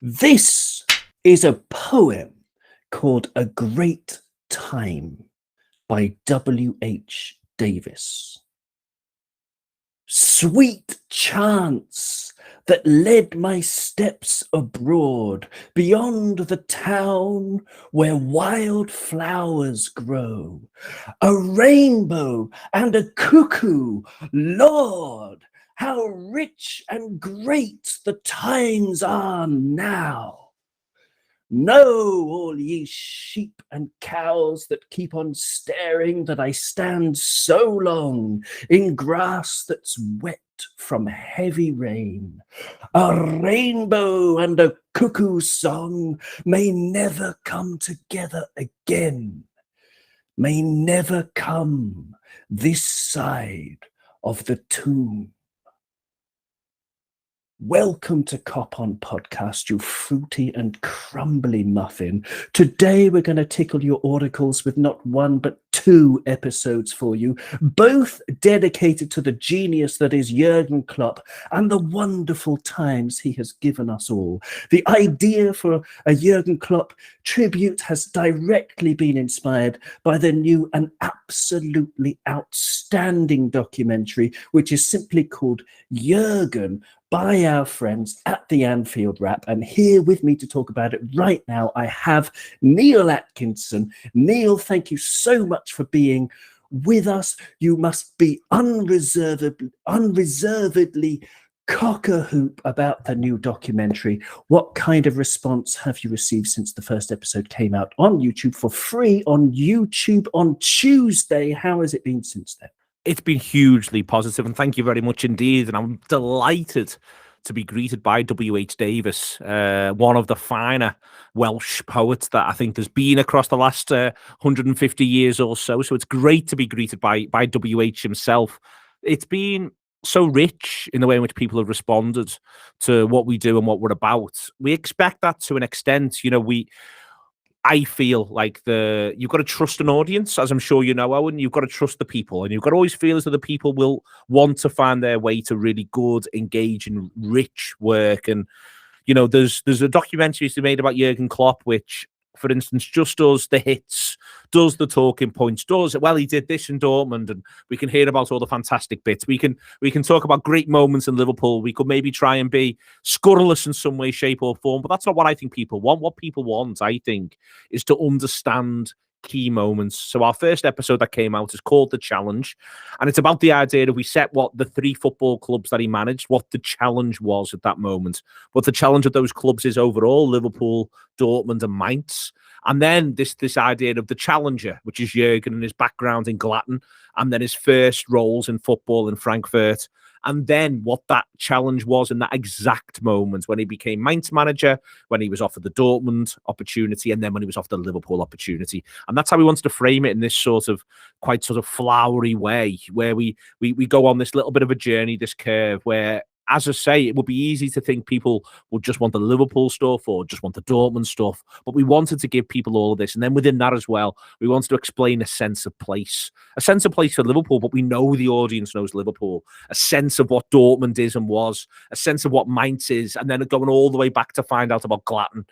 This is a poem called A Great Time by W.H. Davis. Sweet chance that led my steps abroad beyond the town where wild flowers grow. A rainbow and a cuckoo, Lord, how rich and great the times are now. Know, all ye sheep and cows that keep on staring, that I stand so long in grass that's wet from heavy rain. A rainbow and a cuckoo's song may never come together again, may never come this side of the tomb. Welcome to Kop On podcast, you fruity and crumbly muffin. Today we're going to tickle your auricles with not one but two episodes for you, both dedicated to the genius that is Jürgen Klopp and the wonderful times he has given us all. The idea for a Jürgen Klopp tribute has directly been inspired by the new and absolutely outstanding documentary, which is simply called Jürgen, by our friends at the Anfield Wrap. And here with me to talk about it right now, I have Neil Atkinson. Neil, thank you so much for being with us. You must be unreservedly cock-a-hoop about the new documentary. What kind of response have you received since the first episode came out on YouTube for free on YouTube on Tuesday? How has it been since then? It's been hugely positive, and thank you very much indeed. And I'm delighted to be greeted by W.H. Davis, one of the finer Welsh poets that I think there's been across the last 150 years or so. So it's great to be greeted by W.H. himself. It's been so rich in the way in which people have responded to what we do and what we're about. We expect that to an extent. You know, I feel like you've got to trust an audience, as I'm sure you know, Owen. You've got to trust the people, and you've got to always feel as though the people will want to find their way to really good, engaging, rich work. And you know, there's a documentary made about Jürgen Klopp, which, for instance, just does the hits, does the talking points, he did this in Dortmund, and we can hear about all the fantastic bits. We can talk about great moments in Liverpool. We could maybe try and be scurrilous in some way, shape or form, but that's not what I think people want. What people want, I think, is to understand key moments. So our first episode that came out is called The Challenge, and it's about the idea that we set what the three football clubs that he managed, what the challenge was at that moment, what the challenge of those clubs is overall: Liverpool, Dortmund and Mainz. And then this idea of the challenger, which is Jürgen and his background in Glatten, and then his first roles in football in Frankfurt, and then what that challenge was in that exact moment when he became Mainz manager, when he was offered the Dortmund opportunity, and then when he was offered the Liverpool opportunity. And that's how we wanted to frame it, in this quite flowery way, where we go on this little bit of a journey, this curve, where, as I say, it would be easy to think people would just want the Liverpool stuff or just want the Dortmund stuff. But we wanted to give people all of this. And then within that as well, we wanted to explain a sense of place for Liverpool. But we know the audience knows Liverpool, a sense of what Dortmund is and was, a sense of what Mainz is, and then going all the way back to find out about Glatten,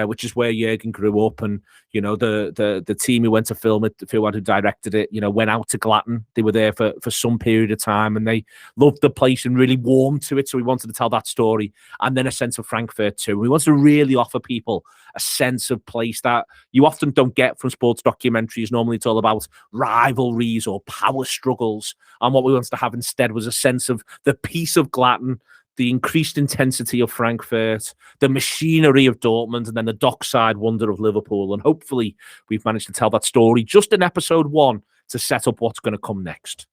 which is where Jürgen grew up. And, you know, the team who went to film it, who directed it, you know, went out to Glatten. They were there for some period of time, and they loved the place and really warmed to it. So we wanted to tell that story. And then a sense of Frankfurt too. We wanted to really offer people a sense of place that you often don't get from sports documentaries. Normally it's all about rivalries or power struggles. And what we wanted to have instead was a sense of the peace of Glatten, the increased intensity of Frankfurt, the machinery of Dortmund, and then the dockside wonder of Liverpool. And hopefully we've managed to tell that story just in episode 1 to set up what's going to come next.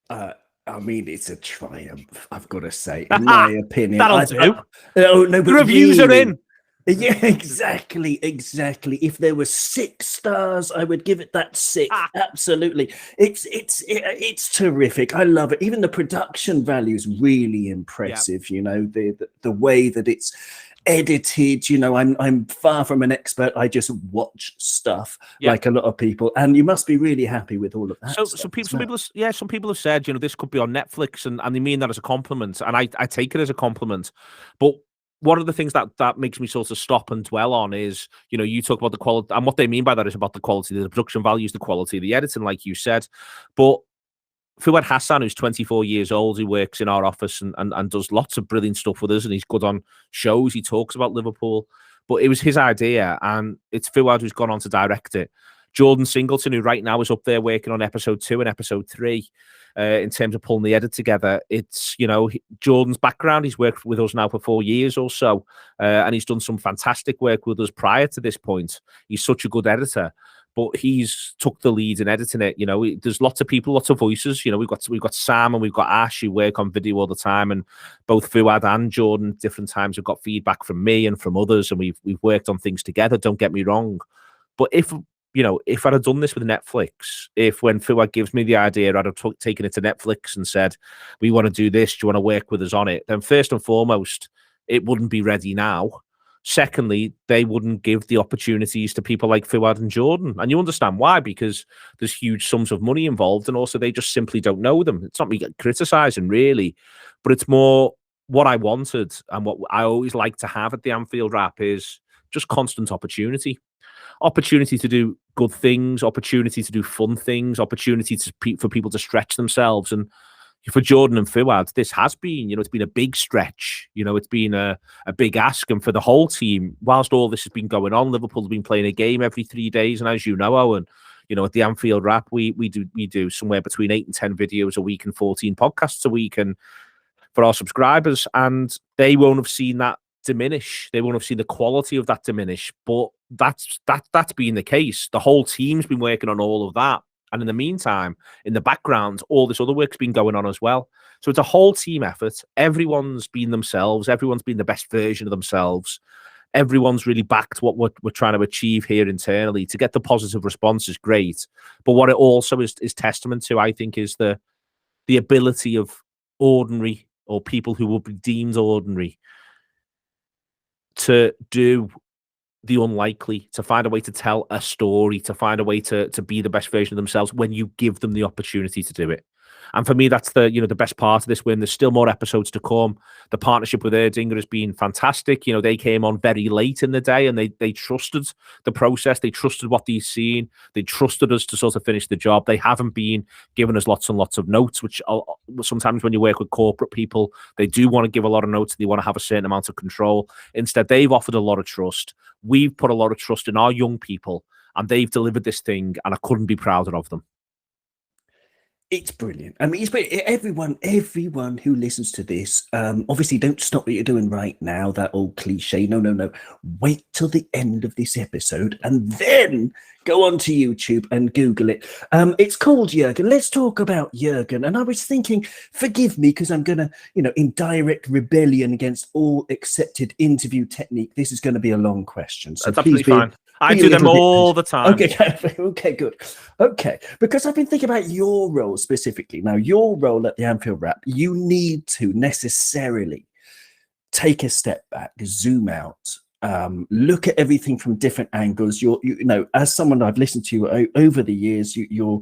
I mean, it's a triumph, I've got to say, in my opinion. That'll do. No, but the reviews are in. Yeah, exactly. If there were 6 stars, I would give it that 6. Absolutely. It's terrific. I love it. Even the production value is really impressive. You know, the way that it's edited. You know, I'm far from an expert. I just watch stuff like a lot of people, and you must be really happy with all of that. Some people have said, you know, this could be on Netflix, and they mean that as a compliment, and I take it as a compliment. But one of the things that makes me sort of stop and dwell on is, you talk about the quality, and what they mean by that is about the quality, the production values, the quality of the editing, like you said. But Fuad Hassan, who's 24 years old, who works in our office and does lots of brilliant stuff with us, and he's good on shows. He talks about Liverpool, but it was his idea, and it's Fuad who's gone on to direct it. Jordan Singleton, who right now is up there working on episode 2 and episode 3, in terms of pulling the edit together. It's, Jordan's background. He's worked with us now for 4 years or so, and he's done some fantastic work with us prior to this point. He's such a good editor, but he's took the lead in editing it. There's lots of people, lots of voices. We've got Sam and we've got Ash who work on video all the time, and both Fuad and Jordan different times have got feedback from me and from others, and we've worked on things together. Don't get me wrong, but if I'd have done this with Netflix, if when Fuad gives me the idea, I'd have taken it to Netflix and said, we want to do this, do you want to work with us on it? Then first and foremost, it wouldn't be ready now. Secondly, they wouldn't give the opportunities to people like Fuad and Jordan. And you understand why, because there's huge sums of money involved, and also they just simply don't know them. It's not me criticising, really, but it's more what I wanted and what I always like to have at the Anfield Wrap is just constant opportunity to do good things, opportunity to do fun things, opportunity for people to stretch themselves. And for Jordan and Fuad, this has been, it's been a big stretch. It's been a big ask. And for the whole team, whilst all this has been going on, Liverpool have been playing a game every 3 days. And as you know, Owen, at the Anfield Wrap, we do somewhere between 8 and 10 videos a week and 14 podcasts a week, and for our subscribers. And they won't have seen that diminish. They won't have seen the quality of that diminish. But that's been the case. The whole team's been working on all of that. And in the meantime, in the background, all this other work's been going on as well. So it's a whole team effort. Everyone's been themselves. Everyone's been the best version of themselves. Everyone's really backed what we're trying to achieve here internally. To get the positive response is great. But what it also is testament to, I think, is the ability of ordinary, or people who will be deemed ordinary, to do the unlikely, to find a way to tell a story, to find a way to be the best version of themselves when you give them the opportunity to do it. And for me, that's the best part of this win. There's still more episodes to come. The partnership with Erdinger has been fantastic. They came on very late in the day, and they trusted the process. They trusted what they've seen. They trusted us to sort of finish the job. They haven't been giving us lots and lots of notes, which sometimes when you work with corporate people, they do want to give a lot of notes. They want to have a certain amount of control. Instead, they've offered a lot of trust. We've put a lot of trust in our young people, and they've delivered this thing, and I couldn't be prouder of them. It's brilliant. I mean, it's brilliant. Everyone who listens to this, obviously don't stop what you're doing right now, that old cliche. No. Wait till the end of this episode and then go onto YouTube and Google it. It's called Jürgen. Let's talk about Jürgen. And I was thinking, forgive me, because I'm going to, in direct rebellion against all accepted interview technique, this is going to be a long question. So that's absolutely fine. I do them all the time. Okay, good. Okay, because I've been thinking about your role specifically. Now, your role at the Anfield Wrap, you need to necessarily take a step back, zoom out, look at everything from different angles. As someone I've listened to over the years, you're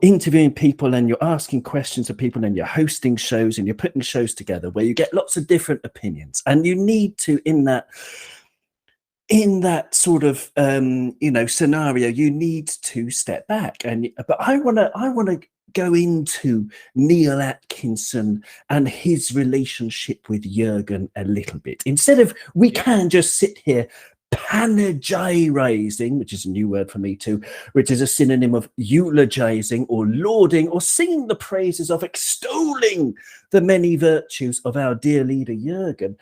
interviewing people and you're asking questions of people and you're hosting shows and you're putting shows together where you get lots of different opinions, and you need to, in that sort of scenario, you need to step back. But I want to go into Neil Atkinson and his relationship with Jürgen a little bit. Instead of we can just sit here panegizing, which is a new word for me too, which is a synonym of eulogizing or lauding or singing the praises of, extolling the many virtues of our dear leader Jürgen.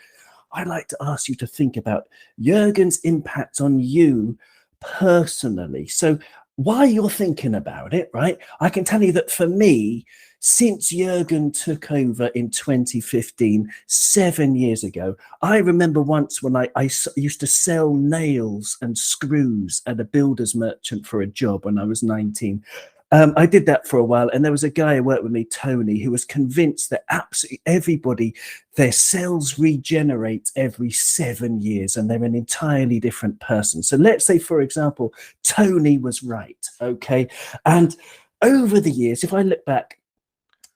I'd like to ask you to think about Jürgen's impact on you personally. So while you're thinking about it, right, I can tell you that for me, since Jürgen took over in 2015, 7 years ago, I remember once when I used to sell nails and screws at a builder's merchant for a job when I was 19. I did that for a while, and there was a guy who worked with me, Tony, who was convinced that absolutely everybody, their cells regenerate every 7 years and they're an entirely different person. So let's say, for example, Tony was right, okay? And over the years, if I look back,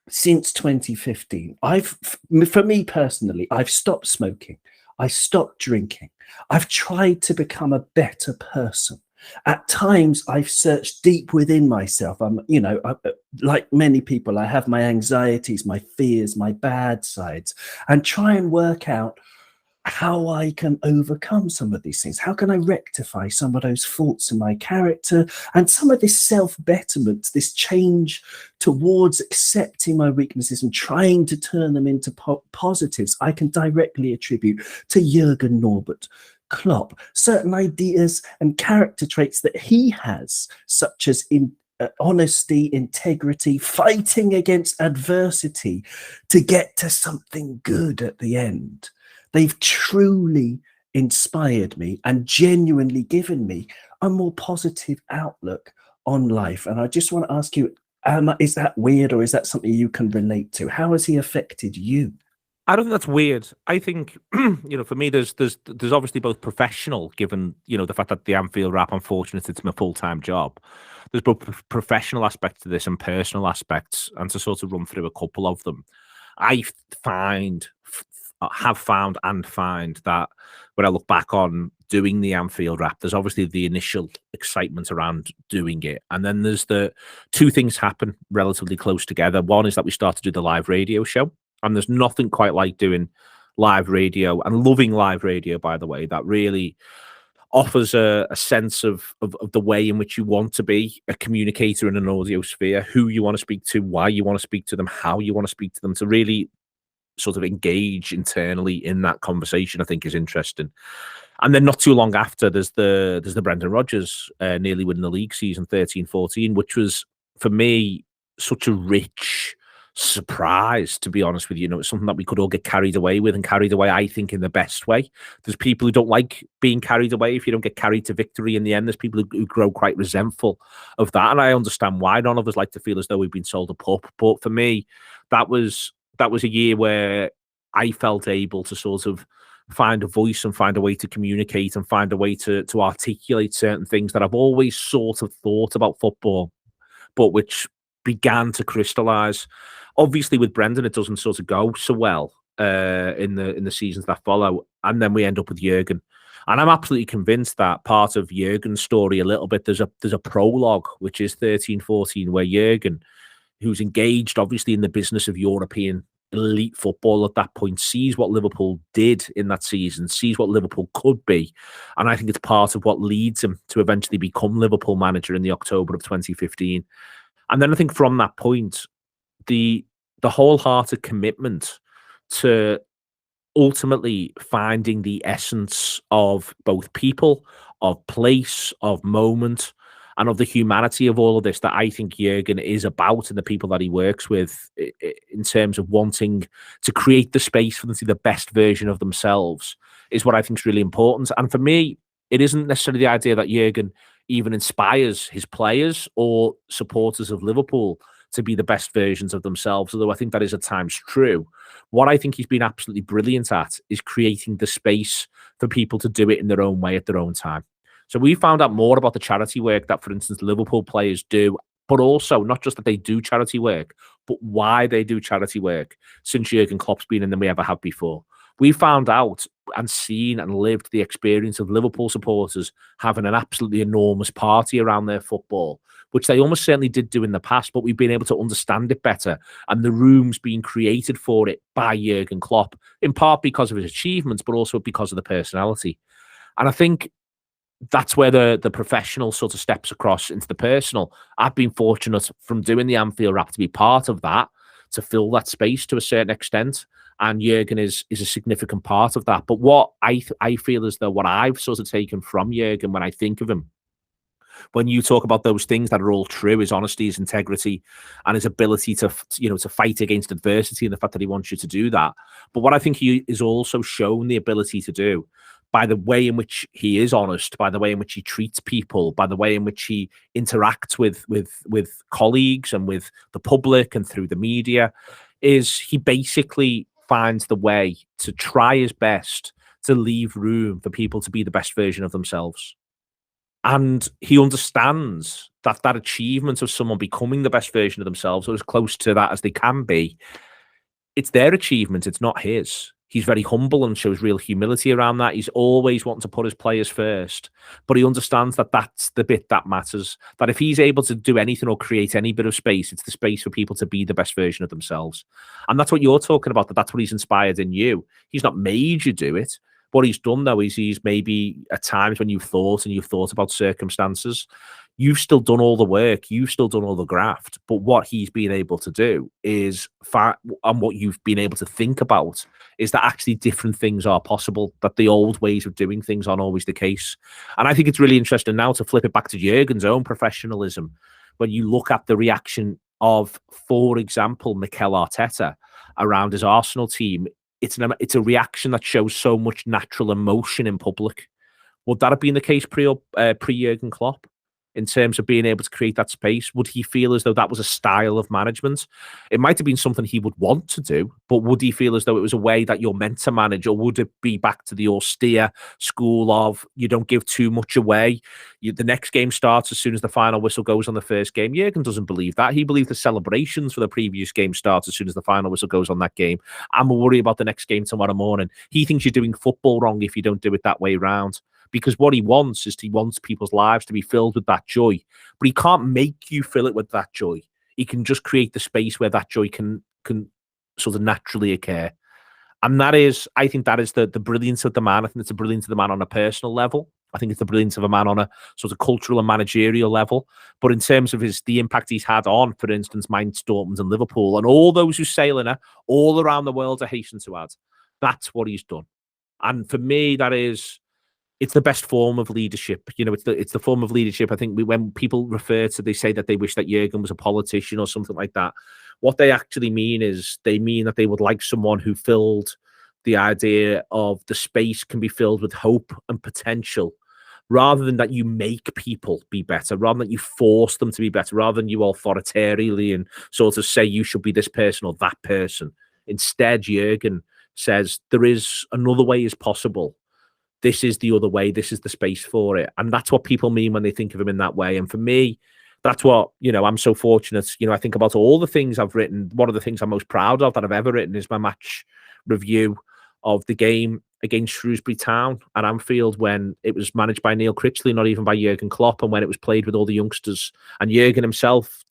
since 2015, for me personally, I've stopped smoking. I stopped drinking. I've tried to become a better person. At times, I've searched deep within myself. Like many people, I have my anxieties, my fears, my bad sides, and try and work out how I can overcome some of these things. How can I rectify some of those faults in my character and some of this self-betterment, this change towards accepting my weaknesses and trying to turn them into positives I can directly attribute to Jürgen Norbert Klopp. Certain ideas and character traits that he has, such as honesty, integrity, fighting against adversity to get to something good at the end. They've truly inspired me and genuinely given me a more positive outlook on life. And I just want to ask you, is that weird, or is that something you can relate to? How has he affected you? I don't think that's weird. I think, for me, there's obviously both professional, given, the fact that the Anfield Wrap, unfortunately, it's my full-time job. There's both professional aspects to this and personal aspects, and to sort of run through a couple of them. I have found that when I look back on doing the Anfield Wrap, there's obviously the initial excitement around doing it. And then there's the two things happen relatively close together. One is that we start to do the live radio show. And there's nothing quite like doing live radio, and loving live radio, by the way, that really offers a sense of the way in which you want to be a communicator in an audio sphere, who you want to speak to, why you want to speak to them, how you want to speak to them, to really sort of engage internally in that conversation, I think is interesting. And then not too long after, there's the Brendan Rodgers nearly winning the league season 13-14, which was, for me, such a rich surprise, to be honest with you. It's something that we could all get carried away with, and carried away, I think, in the best way. There's people who don't like being carried away. If you don't get carried to victory in the end, there's people who grow quite resentful of that, and I understand why. None of us like to feel as though we've been sold a pup, but for me, that was a year where I felt able to sort of find a voice and find a way to communicate and find a way to articulate certain things that I've always sort of thought about football, but which began to crystallize. Obviously, with Brendan, it doesn't sort of go so well in the seasons that follow, and then we end up with Jürgen. And I'm absolutely convinced that part of Jürgen's story, a little bit, there's a prologue, which is 13-14, where Jürgen, who's engaged obviously in the business of European elite football at that point, sees what Liverpool did in that season, sees what Liverpool could be, and I think it's part of what leads him to eventually become Liverpool manager in the October of 2015. And then I think from that point, the wholehearted commitment to ultimately finding the essence of both people, of place, of moment, and of the humanity of all of this that I think Jürgen is about, and the people that he works with, in terms of wanting to create the space for them to be the best version of themselves, is what I think is really important. And for me, it isn't necessarily the idea that Jürgen even inspires his players or supporters of Liverpool to be the best versions of themselves, although I think that is at times true. What I think he's been absolutely brilliant at is creating the space for people to do it in their own way at their own time. So we found out more about the charity work that, for instance, Liverpool players do, but also not just that they do charity work, but why they do charity work since Jürgen Klopp's been in than we ever have before. We found out and seen and lived the experience of Liverpool supporters having an absolutely enormous party around their football, which they almost certainly did do in the past, but we've been able to understand it better, and the rooms being created for it by Jürgen Klopp, in part because of his achievements, but also because of the personality. And I think that's where the professional sort of steps across into the personal. I've been fortunate from doing the Anfield Wrap to be part of that, to fill that space to a certain extent. And Jürgen is a significant part of that. But what I feel as though what I've sort of taken from Jürgen when I think of him, when you talk about those things that are all true, his honesty, his integrity, and his ability to fight against adversity, and the fact that he wants you to do that. But what I think he is also shown the ability to do by the way in which he is honest, by the way in which he treats people, by the way in which he interacts with colleagues and with the public and through the media, is he basically finds the way to try his best to leave room for people to be the best version of themselves. And he understands that achievement of someone becoming the best version of themselves, or as close to that as they can be, it's their achievement, it's not his. He's very humble and shows real humility around that. He's always wanting to put his players first, but he understands that that's the bit that matters. That if he's able to do anything or create any bit of space, it's the space for people to be the best version of themselves. And that's what you're talking about, that's what he's inspired in you. He's not made you do it. What he's done, though, is he's maybe at times when you've thought about circumstances, you've still done all the work, you've still done all the graft, but what he's been able to do is, and what you've been able to think about, is that actually different things are possible, that the old ways of doing things aren't always the case. And I think it's really interesting now to flip it back to Jürgen's own professionalism. When you look at the reaction of, for example, Mikel Arteta around his Arsenal team, it's a reaction that shows so much natural emotion in public. Would that have been the case pre-Jürgen Klopp? In terms of being able to create that space, would he feel as though that was a style of management? It might have been something he would want to do, but would he feel as though it was a way that you're meant to manage, or would it be back to the austere school of you don't give too much away? The next game starts as soon as the final whistle goes on the first game. Jürgen doesn't believe that. He believes the celebrations for the previous game starts as soon as the final whistle goes on that game. I'm worried about the next game tomorrow morning. He thinks you're doing football wrong if you don't do it that way round. Because what he wants is people's lives to be filled with that joy. But he can't make you fill it with that joy. He can just create the space where that joy can sort of naturally occur. And I think that is the brilliance of the man. I think it's the brilliance of the man on a personal level. I think it's the brilliance of a man on a sort of cultural and managerial level. But in terms of the impact he's had on, for instance, Mainz, Dortmund and Liverpool, and all those who sail in it, all around the world, I hasten to add, that's what he's done. And for me, it's the best form of leadership. It's the form of leadership. I think when people they say that they wish that Jürgen was a politician or something like that. What they actually mean is they mean that they would like someone who filled the idea of the space can be filled with hope and potential, rather than that you make people be better, rather than you force them to be better, rather than you authoritarianly and sort of say you should be this person or that person. Instead, Jürgen says there is another way is possible. This is the other way. This is the space for it. And that's what people mean when they think of him in that way. And for me, that's what, I'm so fortunate. I think about all the things I've written. One of the things I'm most proud of that I've ever written is my match review of the game against Shrewsbury Town at Anfield, when it was managed by Neil Critchley, not even by Jürgen Klopp, and when it was played with all the youngsters. And Jürgen himself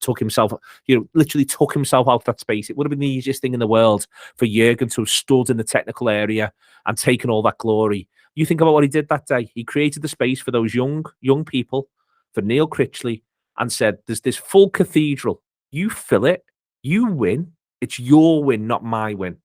literally took himself out of that space. It would have been the easiest thing in the world for Jürgen to have stood in the technical area and taken all that glory. You think about what he did that day. He created the space for those young people, for Neil Critchley, and said, there's this full cathedral. You fill it. You win. It's your win, not my win.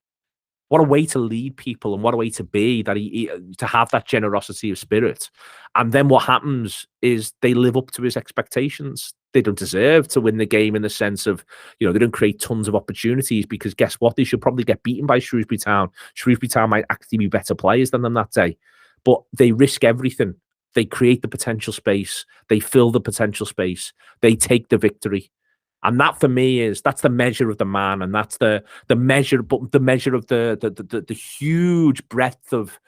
What a way to lead people, and what a way to be, that to have that generosity of spirit. And then what happens is they live up to his expectations. They don't deserve to win the game in the sense of, they don't create tons of opportunities, because guess what? They should probably get beaten by Shrewsbury Town. Shrewsbury Town might actually be better players than them that day. But they risk everything. They create the potential space. They fill the potential space. They take the victory. And that, for me, that's the measure of the man, and that's the measure, but the measure of the huge breadth of,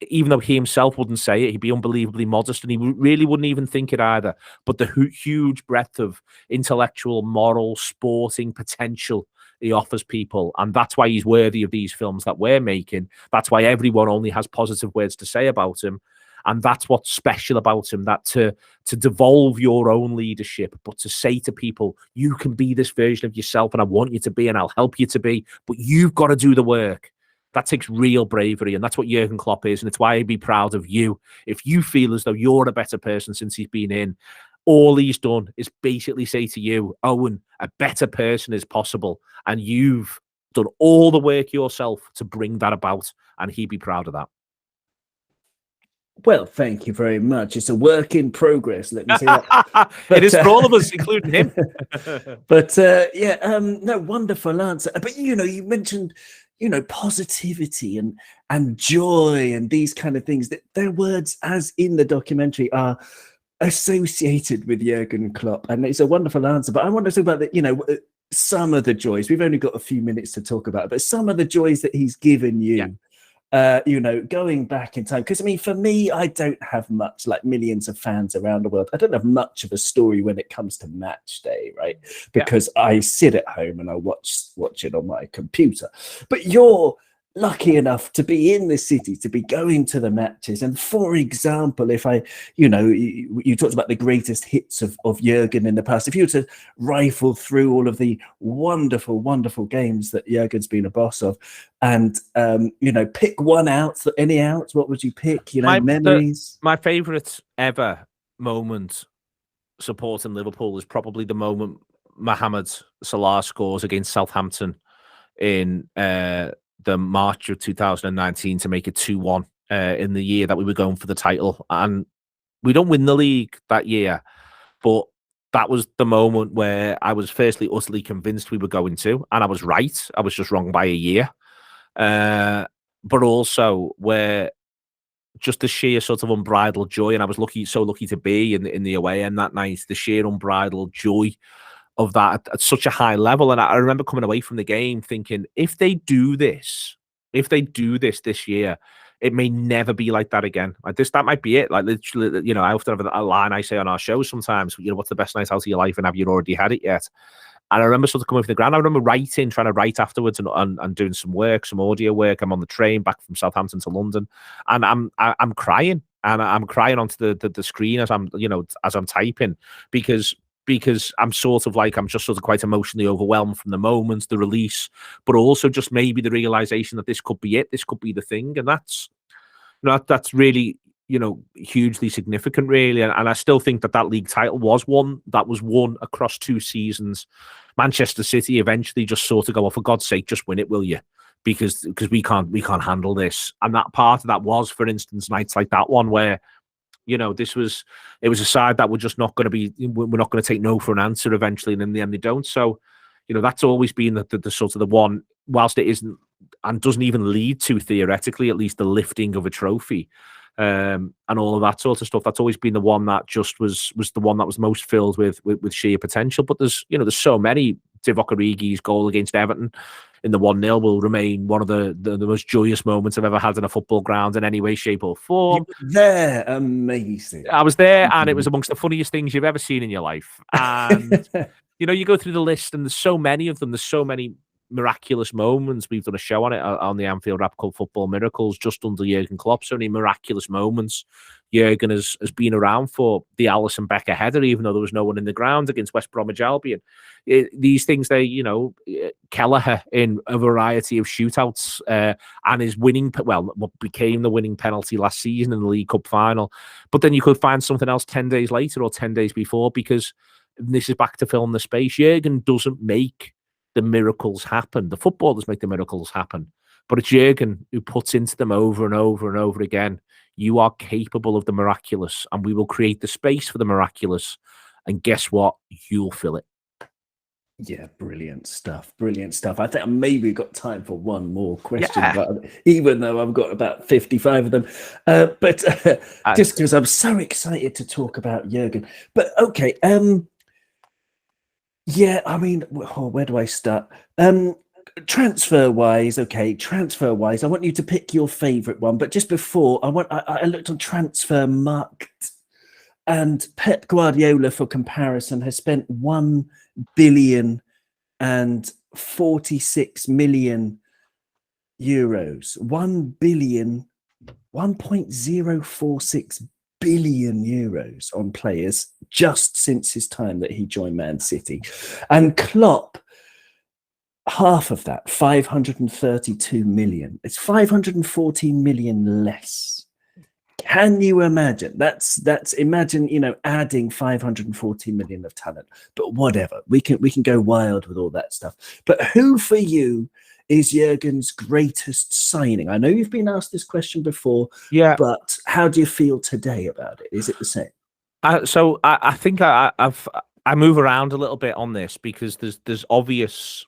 even though he himself wouldn't say it, he'd be unbelievably modest, and he really wouldn't even think it either. But the huge breadth of intellectual, moral, sporting potential he offers people, and that's why he's worthy of these films that we're making. That's why everyone only has positive words to say about him. And that's what's special about him, that to devolve your own leadership, but to say to people, you can be this version of yourself, and I want you to be, and I'll help you to be, but you've got to do the work. That takes real bravery, and that's what Jürgen Klopp is, and it's why I'd be proud of you. If you feel as though you're a better person since he's been in, all he's done is basically say to you, Owen, a better person is possible, and you've done all the work yourself to bring that about, and he'd be proud of that. Well, thank you very much. It's a work in progress, let me say that. It is for all of us, including him. But no, wonderful answer. But you mentioned, positivity and joy and these kind of things, that their words, as in the documentary, are associated with Jürgen Klopp, and it's a wonderful answer. But I want to talk about some of the joys. We've only got a few minutes to talk about, but some of the joys that he's given you. Yeah. Going back in time, because for me, I don't have much, like millions of fans around the world. I don't have much of a story when it comes to match day, right? Because I sit at home and I watch it on my computer. But your lucky enough to be in the city, to be going to the matches. And for example, if I, you talked about the greatest hits of Jürgen in the past. If you were to rifle through all of the wonderful, wonderful games that Jürgen's been a boss of, and pick one out, any outs, what would you pick? Memories. My favourite ever moment supporting Liverpool is probably the moment Mohamed Salah scores against Southampton in the March of 2019 to make it 2-1 in the year that we were going for the title. And we don't win the league that year, but that was the moment where I was firstly utterly convinced we were going to, and I was right. I was just wrong by a year. But also where just the sheer sort of unbridled joy, and I was so lucky to be in the away end that night, the sheer unbridled joy of that at such a high level. And I remember coming away from the game thinking, if they do this this year, it may never be like that again. Like this, that might be it. Like literally, I often have a line I say on our show sometimes, what's the best night out of your life, and have you already had it yet? And I remember sort of coming from the ground. I remember trying to write afterwards and doing some work, some audio work. I'm on the train back from Southampton to London, and I'm crying, and I'm crying onto the screen as I'm typing, because I'm sort of like, I'm just sort of quite emotionally overwhelmed from the moment, the release, but also just maybe the realization that this could be it, this could be the thing. And that's really, hugely significant, really. And I still think that league title was won across 2 seasons. Manchester City eventually just sort of go, oh, for God's sake, just win it, will you? Because we can't handle this. And that part of that was, for instance, nights like that one where, it was a side that we're just not going to take no for an answer eventually, and in the end they don't. So, that's always been the sort of the one, whilst it isn't and doesn't even lead to, theoretically at least, the lifting of a trophy and all of that sort of stuff. That's always been the one that just was the one that was most filled with sheer potential. But there's so many. Divock Origi's goal against Everton in the 1-0 will remain one of the most joyous moments I've ever had in a football ground in any way, shape or form. You were there, amazing. I was there, and it was amongst the funniest things you've ever seen in your life. And you go through the list, and there's so many of them. There's so many miraculous moments. We've done a show on it on the Anfield Rap called Football Miracles, just under Jürgen Klopp. So many miraculous moments Jürgen has been around for. The Alisson Becker header, even though there was no one in the ground against West Bromwich Albion. These things, Kelleher in a variety of shootouts and his winning, what became the winning penalty last season in the League Cup final. But then you could find something else 10 days later or 10 days before, because this is back to filling the space. Jürgen doesn't make the miracles happen. The footballers make the miracles happen. But it's Jürgen who puts into them over and over and over again. You are capable of the miraculous, and we will create the space for the miraculous. And guess what? You'll fill it. Yeah, brilliant stuff. Brilliant stuff. I think maybe we've got time for one more question, but even though I've got about 55 of them. But just because I'm so excited to talk about Jürgen. But okay, yeah, I mean, where do I start? Transfer-wise, I want you to pick your favourite one. But just before, I looked on Transfermarkt, and Pep Guardiola, for comparison, has spent 1 billion and 46 million euros. 1.046 billion euros on players just since his time that he joined Man City. And Klopp, half of that, 532 million. It's 514 million less. Can you imagine? That's imagine, adding 540 million of talent. But whatever, we can go wild with all that stuff. But who for you is Jürgen's greatest signing? I know you've been asked this question before, but how do you feel today about it? Is it the same? So I think I move around a little bit on this, because there's obvious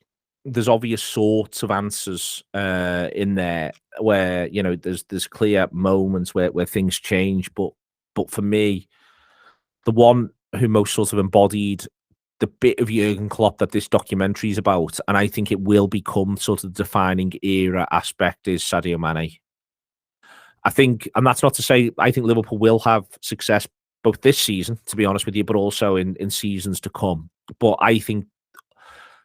sorts of answers in there where there's clear moments where things change, but for me, the one who most sort of embodied the bit of Jürgen Klopp that this documentary is about, and I think it will become sort of the defining era aspect, is Sadio Mane. I think, and that's not to say I think Liverpool will have success both this season, to be honest with you, but also in seasons to come. But I think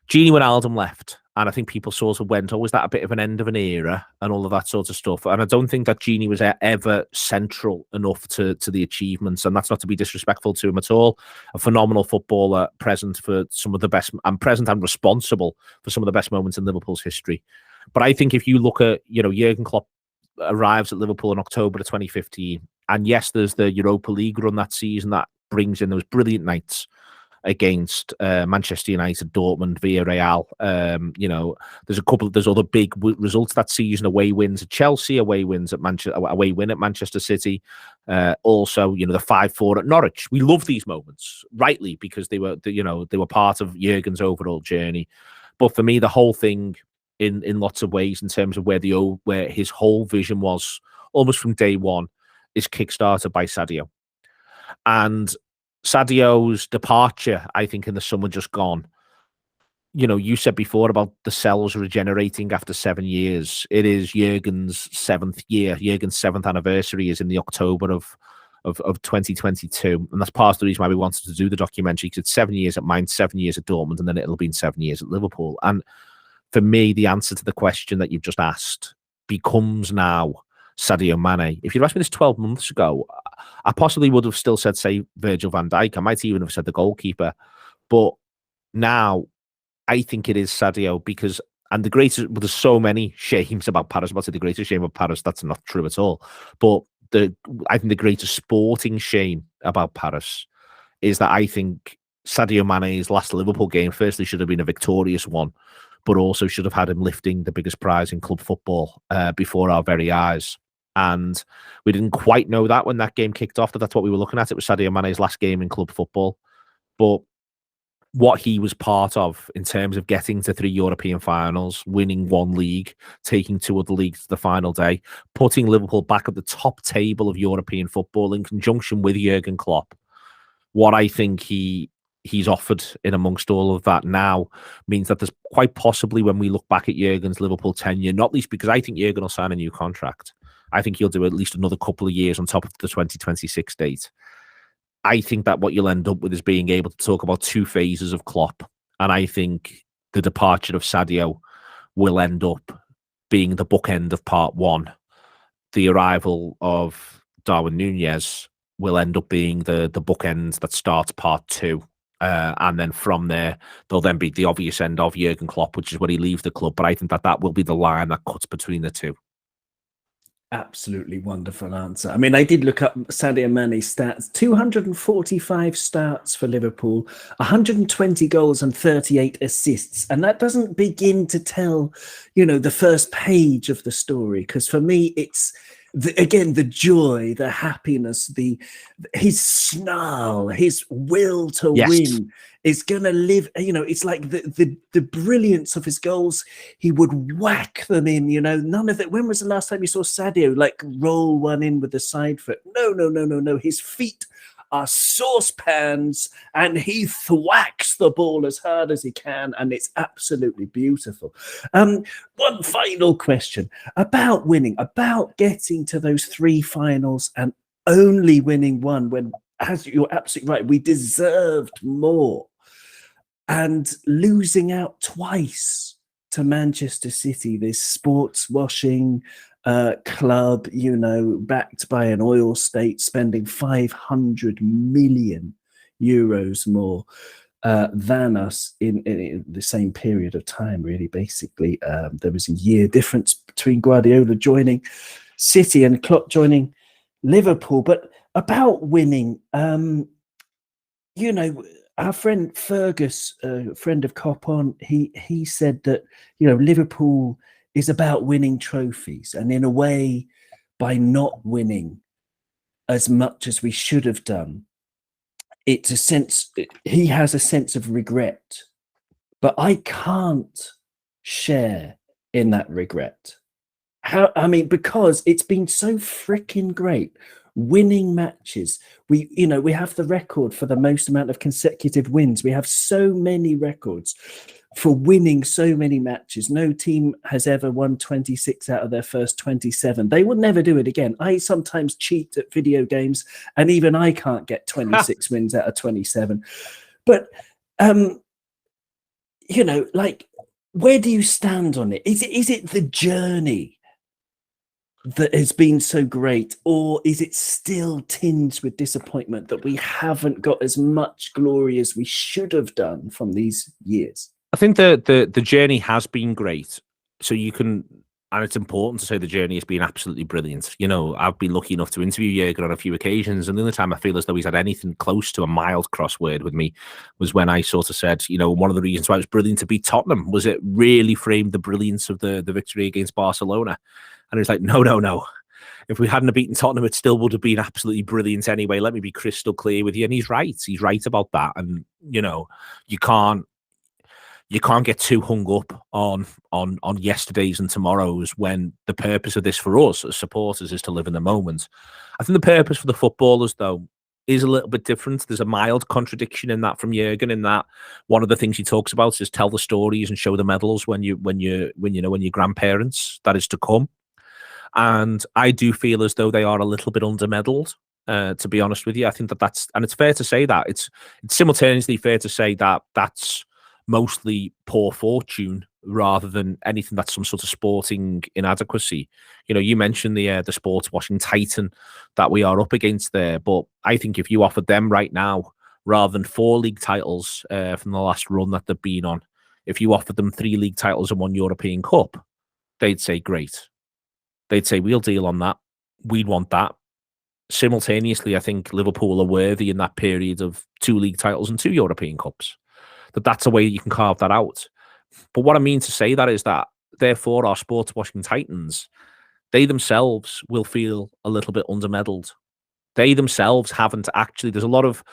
Gini Wijnaldum left, And I think people sort of went, oh, was that a bit of an end of an era and all of that sort of stuff? And I don't think that Genie was ever central enough to the achievements. And that's not to be disrespectful to him at all. A phenomenal footballer, present for some of the best, and present and responsible for some of the best moments in Liverpool's history. But I think if you look at, Jürgen Klopp arrives at Liverpool in October of 2015. And yes, there's the Europa League run that season that brings in those brilliant nights against Manchester United, Dortmund, Villarreal. There's other big results that season: away wins at Chelsea, away wins at away win at Manchester City. Also, the 5-4 at Norwich. We love these moments, rightly, because they were part of Jürgen's overall journey. But for me, the whole thing, in lots of ways, in terms of where his whole vision was, almost from day one, is kickstarted by Sadio. And Sadio's departure, I think, in the summer just gone. You said before about the cells regenerating after 7 years. It is Jürgen's 7th year. Jürgen's 7th anniversary is in the October of 2022. And that's part of the reason why we wanted to do the documentary, because it's 7 years at Mainz, 7 years at Dortmund, and then it'll be 7 years at Liverpool. And for me, the answer to the question that you've just asked becomes now Sadio Mane. If you'd asked me this 12 months ago, I possibly would have still said, say, Virgil van Dijk. I might even have said the goalkeeper. But now I think it is Sadio, because, and there's so many shames about Paris. I'm not saying the greatest shame of Paris. That's not true at all. But I think the greatest sporting shame about Paris is that I think Sadio Mane's last Liverpool game, firstly, should have been a victorious one, but also should have had him lifting the biggest prize in club football before our very eyes. And we didn't quite know that when that game kicked off, that that's what we were looking at. It was Sadio Mane's last game in club football. But what he was part of in terms of getting to 3 European finals, winning 1 league, taking 2 other leagues to the final day, putting Liverpool back at the top table of European football in conjunction with Jürgen Klopp, what I think he's offered in amongst all of that now means that there's quite possibly, when we look back at Jürgen's Liverpool tenure, not least because I think Jürgen will sign a new contract. I think he'll do at least another couple of years on top of the 2026 date. I think that what you'll end up with is being able to talk about 2 phases of Klopp. And I think the departure of Sadio will end up being the bookend of part 1. The arrival of Darwin Núñez will end up being the bookend that starts part 2. And then from there, there'll then be the obvious end of Jürgen Klopp, which is where he leaves the club. But I think that will be the line that cuts between the 2. Absolutely wonderful answer. I mean, I did look up Sadio Mane's stats: 245 starts for Liverpool, 120 goals and 38 assists. And that doesn't begin to tell, the first page of the story. Because for me, it's, the joy, the happiness, his snarl, his will to win is going to live. It's like the brilliance of his goals. He would whack them in. None of it. When was the last time you saw Sadio roll one in with the side foot? No. His feet are saucepans, and he thwacks the ball as hard as he can, and it's absolutely beautiful. One final question about winning, about getting to those 3 finals and only winning 1, when, as you're absolutely right, we deserved more, and losing out twice to Manchester City, this sports washing club, backed by an oil state, spending 500 million euros more than us in the same period of time, really. Basically, there was a year difference between Guardiola joining City and Klopp joining Liverpool. But about winning, our friend Fergus, friend of Kop On, he said that, Liverpool is about winning trophies, and in a way, by not winning as much as we should have done, it's a sense, he has a sense of regret. But I can't share in that regret. Because it's been so freaking great winning matches. We have the record for the most amount of consecutive wins. We have so many records for winning so many matches. No team has ever won 26 out of their first 27. They will never do it again. I sometimes cheat at video games, and even I can't get 26 wins out of 27. But where do you stand on it? Is it the journey that has been so great, or is it still tinged with disappointment that we haven't got as much glory as we should have done from these years? I think the journey has been great. So you can, and it's important to say the journey has been absolutely brilliant. You know, I've been lucky enough to interview Jürgen on a few occasions, and the only time I feel as though he's had anything close to a mild crossword with me was when I sort of said, you know, one of the reasons why it was brilliant to beat Tottenham was it really framed the brilliance of the victory against Barcelona. And he was like, no. If we hadn't beaten Tottenham, it still would have been absolutely brilliant anyway. Let me be crystal clear with you. And he's right. He's right about that. And, you know, you can't get too hung up on yesterday's and tomorrow's when the purpose of this for us as supporters is to live in the moment. I think the purpose for the footballers, though, is a little bit different. There's a mild contradiction in that from Jürgen, in that one of the things he talks about is tell the stories and show the medals when your grandparents, that is to come. And I do feel as though they are a little bit under-medalled, to be honest with you. I think that's, and it's fair to say that. It's simultaneously fair to say that that's mostly poor fortune rather than anything that's some sort of sporting inadequacy. You know, you mentioned the sports washing titan that we are up against there, but I think if you offered them right now, rather than 4 league titles from the last run that they've been on, if you offered them 3 league titles and 1 European Cup, they'd say, great. They'd say, we'll deal on that. We'd want that. Simultaneously, I think Liverpool are worthy in that period of 2 league titles and 2 European Cups. That's a way you can carve that out. But what I mean to say that is that, therefore, our sports washing titans, they themselves will feel a little bit under-medalled. They themselves haven't actually, there's a lot of,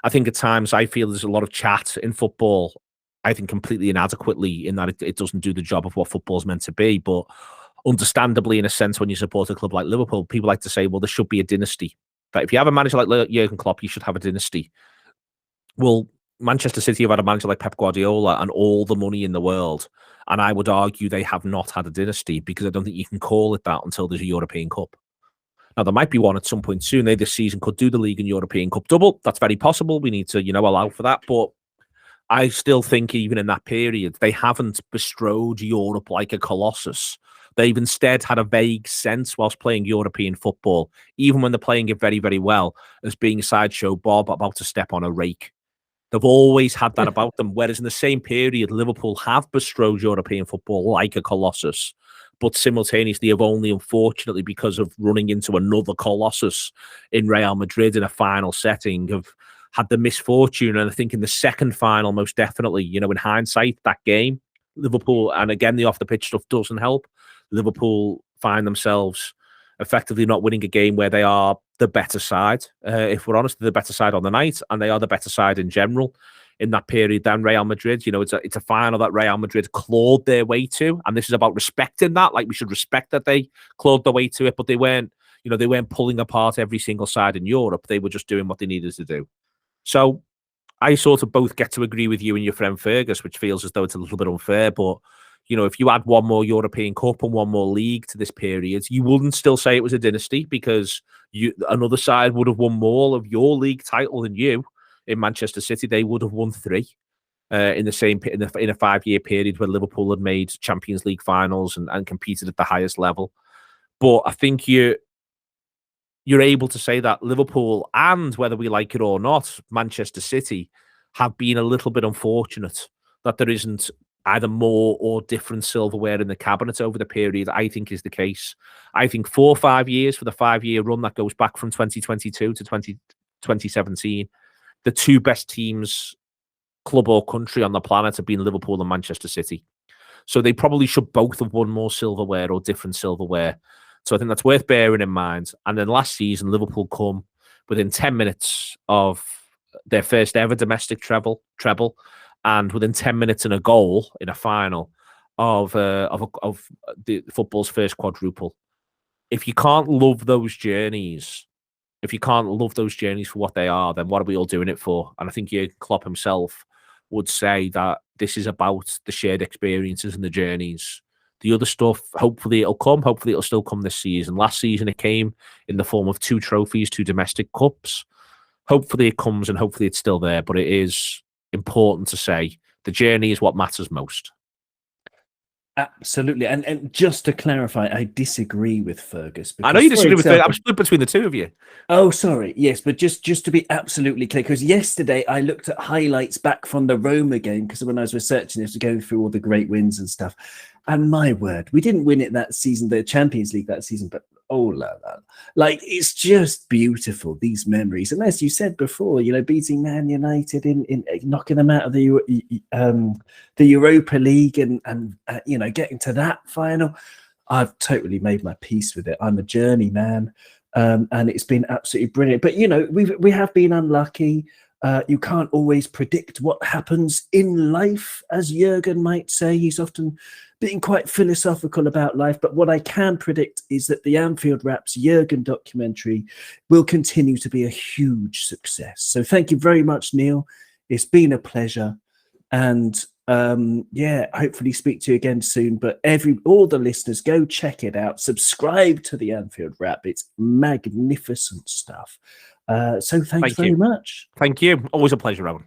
I think at times I feel there's a lot of chat in football, I think completely inadequately, in that it doesn't do the job of what football's meant to be. But understandably, in a sense, when you support a club like Liverpool, people like to say, well, there should be a dynasty. But if you have a manager like Jurgen Klopp, you should have a dynasty. Well, Manchester City have had a manager like Pep Guardiola and all the money in the world. And I would argue they have not had a dynasty, because I don't think you can call it that until there's a European Cup. Now, there might be one at some point soon. They this season could do the League and European Cup double. That's very possible. We need to, allow for that. But I still think even in that period, they haven't bestrode Europe like a colossus. They've instead had a vague sense whilst playing European football, even when they're playing it very, very well, as being Sideshow Bob about to step on a rake. They've always had that about them. Whereas in the same period, Liverpool have bestrode European football like a colossus, but simultaneously have only, unfortunately, because of running into another colossus in Real Madrid in a final setting, have had the misfortune. And I think in the second final, most definitely, in hindsight, that game, Liverpool, and again, the off-the-pitch stuff doesn't help, Liverpool find themselves effectively not winning a game where they are the better side. If we're honest, they're the better side on the night, and they are the better side in general in that period than Real Madrid. It's a final that Real Madrid clawed their way to, and this is about respecting that. Like, we should respect that they clawed their way to it, but they weren't pulling apart every single side in Europe. They were just doing what they needed to do. So I sort of both get to agree with you and your friend Fergus, which feels as though it's a little bit unfair, but if you add 1 more European Cup and 1 more league to this period, you wouldn't still say it was a dynasty, because another side would have won more of your league title than you. In Manchester City, they would have won 3 in a 5-year period where Liverpool had made Champions League finals and competed at the highest level. But I think you're able to say that Liverpool, and whether we like it or not, Manchester City, have been a little bit unfortunate that there isn't either more or different silverware in the cabinet over the period. I think is the case. I think 4 or 5 years for the 5-year run that goes back from 2022 to 2017, the 2 best teams, club or country, on the planet have been Liverpool and Manchester City. So they probably should both have won more silverware or different silverware. So I think that's worth bearing in mind. And then last season, Liverpool come within 10 minutes of their first ever domestic treble, and within 10 minutes and a goal in a final of the football's first quadruple. If you can't love those journeys, for what they are, then what are we all doing it for? And I think Jürgen Klopp himself would say that this is about the shared experiences and the journeys. The other stuff, hopefully it'll come. Hopefully it'll still come this season. Last season it came in the form of 2 trophies, 2 domestic cups. Hopefully it comes, and hopefully it's still there. But it is important to say the journey is what matters most. Absolutely. And just to clarify, I disagree with Fergus. I know Because, you for disagree with it. example, I'm split between the two of you. oh, sorry. Yes, but just to be absolutely clear, because yesterday I looked at highlights back from the Roma game, because when I was researching this, going through all the great wins and stuff, and my word, we didn't win it that season, the Champions League that season, but oh la la, like it's just beautiful, these memories. And as you said before, you know, beating Man United in knocking them out of the Europa League and you know, getting to that final, I've totally made my peace with it. I'm a journeyman. And it's been absolutely brilliant. But you know, we have been unlucky. You can't always predict what happens in life, as Jürgen might say. He's often being quite philosophical about life. But what I can predict is that the Anfield Wraps Jürgen documentary will continue to be a huge success. So thank you very much, Neil. It's been a pleasure. And yeah, hopefully speak to you again soon. But all the listeners, go check it out. Subscribe to the Anfield Wrap. It's magnificent stuff. So thanks very much. Thank you. Always a pleasure, Owen.